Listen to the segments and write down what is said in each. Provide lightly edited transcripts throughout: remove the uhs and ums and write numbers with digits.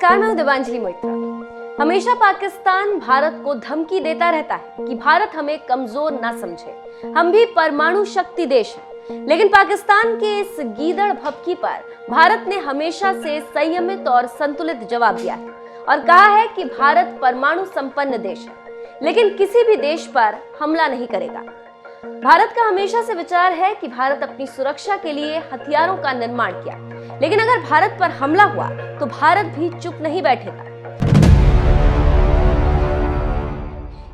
नमस्कार, मैं देवांजलि मोइत्रा। हमेशा पाकिस्तान भारत को धमकी देता रहता है कि भारत हमें कमजोर ना समझे, हम भी परमाणु शक्ति देश हैं। लेकिन पाकिस्तान के इस गीदड़ भभकी पर भारत ने हमेशा से संयमित और संतुलित जवाब दिया है और कहा है कि भारत परमाणु संपन्न देश है, लेकिन किसी भी देश पर हमला नहीं करेगा। भारत का हमेशा से विचार है कि भारत अपनी सुरक्षा के लिए हथियारों का निर्माण किया, लेकिन अगर भारत पर हमला हुआ तो भारत भी चुप नहीं बैठेगा।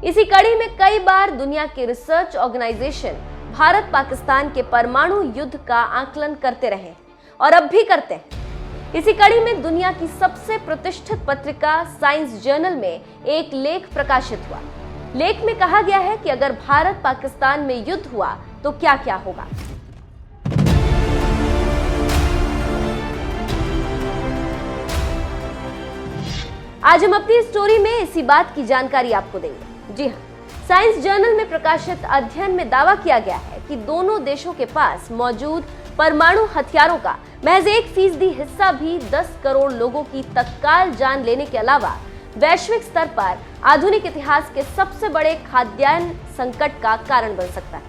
इसी कड़ी में कई बार दुनिया के रिसर्च ऑर्गेनाइजेशन भारत पाकिस्तान के परमाणु युद्ध का आकलन करते रहे और अब भी करते हैं। इसी कड़ी में दुनिया की सबसे प्रतिष्ठित पत्रिका साइंस जर्नल में एक लेख प्रकाशित हुआ। लेख में कहा गया है कि अगर भारत पाकिस्तान में युद्ध हुआ तो क्या क्या होगा। आज हम अपनी स्टोरी में इसी बात की जानकारी आपको देंगे। जी हाँ, साइंस जर्नल में प्रकाशित अध्ययन में दावा किया गया है कि दोनों देशों के पास मौजूद परमाणु हथियारों का महज 1% हिस्सा भी 10 करोड़ लोगों की तत्काल जान लेने के अलावा वैश्विक स्तर पर आधुनिक इतिहास के सबसे बड़े खाद्यान्न संकट का कारण बन सकता है।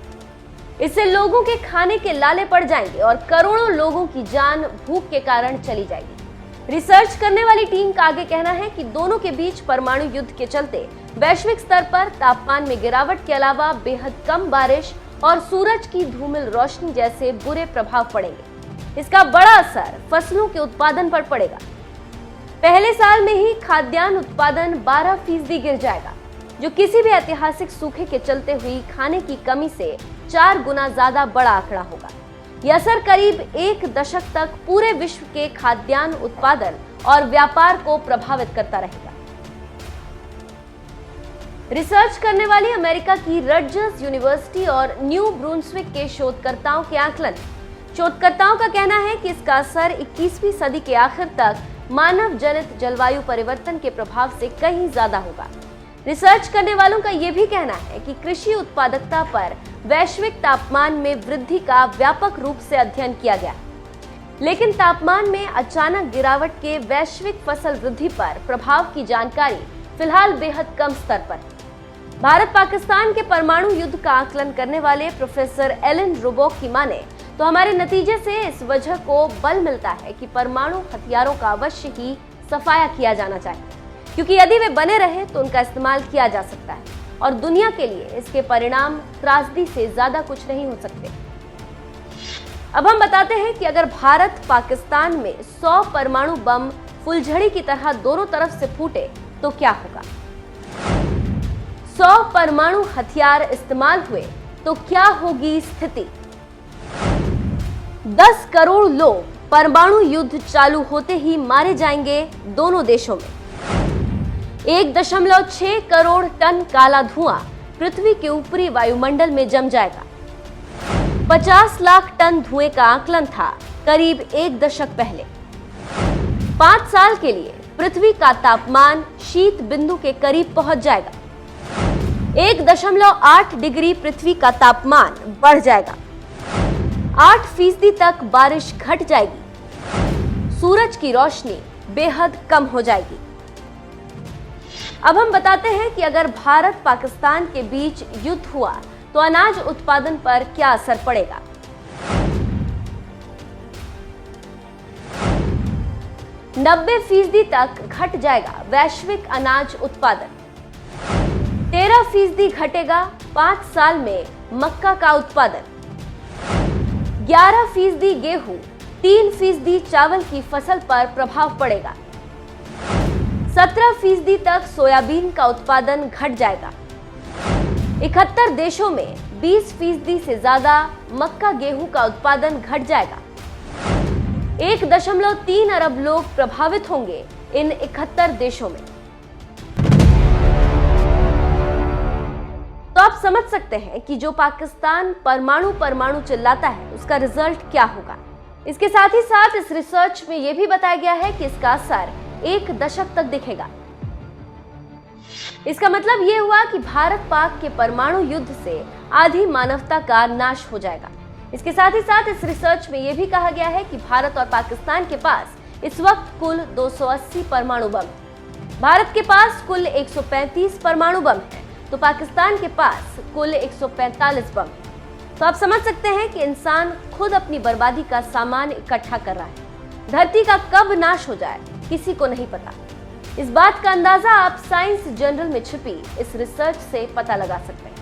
इससे लोगों के खाने के लाले पड़ जाएंगे और करोड़ों लोगों की जान भूख के कारण चली जाएगी। रिसर्च करने वाली टीम का आगे कहना है कि दोनों के बीच परमाणु युद्ध के चलते वैश्विक स्तर पर तापमान में गिरावट के अलावा बेहद कम बारिश और सूरज की धूमिल रोशनी जैसे बुरे प्रभाव पड़ेंगे। इसका बड़ा असर फसलों के उत्पादन पर पड़ेगा। पहले साल में ही खाद्यान्न उत्पादन 12% गिर जाएगा, जो किसी भी ऐतिहासिक सूखे के चलते हुई खाने की कमी से 4 गुना ज्यादा बड़ा आंकड़ा होगा। यह असर करीब 1 दशक तक पूरे विश्व के खाद्यान्न उत्पादन और व्यापार को प्रभावित करता रहेगा। रिसर्च करने वाली अमेरिका की रटजर्स यूनिवर्सिटी और न्यू ब्रुंसविक के शोधकर्ताओं के आकलन। शोधकर्ताओं का कहना है कि इसका असर 21वीं सदी के आखिर तक मानव जनित जलवायु परिवर्तन के प्रभाव से कहीं ज्यादा होगा। रिसर्च करने वालों का यह भी कहना है कि कृषि उत्पादकता पर वैश्विक तापमान में वृद्धि का व्यापक रूप से अध्ययन किया गया, लेकिन तापमान में अचानक गिरावट के वैश्विक फसल वृद्धि पर प्रभाव की जानकारी फिलहाल बेहद कम स्तर पर है। भारत पाकिस्तान के परमाणु युद्ध का आकलन करने वाले प्रोफेसर एलन रोबोक की माने तो हमारे नतीजे से इस वजह को बल मिलता है कि परमाणु हथियारों का अवश्य ही सफाया किया जाना चाहिए, क्योंकि यदि वे बने रहे तो उनका इस्तेमाल किया जा सकता है और दुनिया के लिए इसके परिणाम त्रासदी से ज्यादा कुछ नहीं हो सकते। अब हम बताते हैं कि अगर भारत पाकिस्तान में 100 परमाणु बम फुलझड़ी की तरह दोनों तरफ से फूटे तो क्या होगा। 100 परमाणु हथियार इस्तेमाल हुए तो क्या होगी स्थिति। 10 करोड़ लोग परमाणु युद्ध चालू होते ही मारे जाएंगे दोनों देशों में। 1.6 करोड़ टन काला धुआं पृथ्वी के ऊपरी वायुमंडल में जम जाएगा। 50 लाख टन धुएं का आकलन था करीब 1 दशक पहले। 5 साल के लिए पृथ्वी का तापमान शीत बिंदु के करीब पहुंच जाएगा। 1.8 डिग्री पृथ्वी का तापमान बढ़ जाएगा। 8% तक बारिश घट जाएगी। सूरज की रोशनी बेहद कम हो जाएगी। अब हम बताते हैं कि अगर भारत पाकिस्तान के बीच युद्ध हुआ तो अनाज उत्पादन पर क्या असर पड़ेगा। %90 तक घट जाएगा वैश्विक अनाज उत्पादन। 13% घटेगा 5 साल में मक्का का उत्पादन। 11% गेहूं, 3% चावल की फसल पर प्रभाव पड़ेगा। 17% तक सोयाबीन का उत्पादन घट जाएगा। 71 देशों में 20% से ज्यादा मक्का गेहूं का उत्पादन घट जाएगा। 1.3 अरब लोग प्रभावित होंगे इन 71 देशों में। तो आप समझ सकते हैं कि जो पाकिस्तान परमाणु चिल्लाता है उसका रिजल्ट क्या होगा। इसके साथ ही साथ इस रिसर्च में यह भी बताया गया है कि इसका असर 1 दशक तक दिखेगा। इसका मतलब यह हुआ कि भारत पाक के परमाणु युद्ध से आधी मानवता का नाश हो जाएगा। इसके साथ ही साथ इस रिसर्च में यह भी कहा गया है कि भारत और पाकिस्तान के पास इस वक्त कुल 280 परमाणु बम है। भारत के पास कुल 135 परमाणु बम है, तो पाकिस्तान के पास कुल 145 बम है। तो आप समझ सकते हैं कि इंसान खुद अपनी बर्बादी का सामान इकट्ठा कर रहा है। धरती का कब नाश हो जाए किसी को नहीं पता। इस बात का अंदाजा आप साइंस जर्नल में छुपी इस रिसर्च से पता लगा सकते हैं।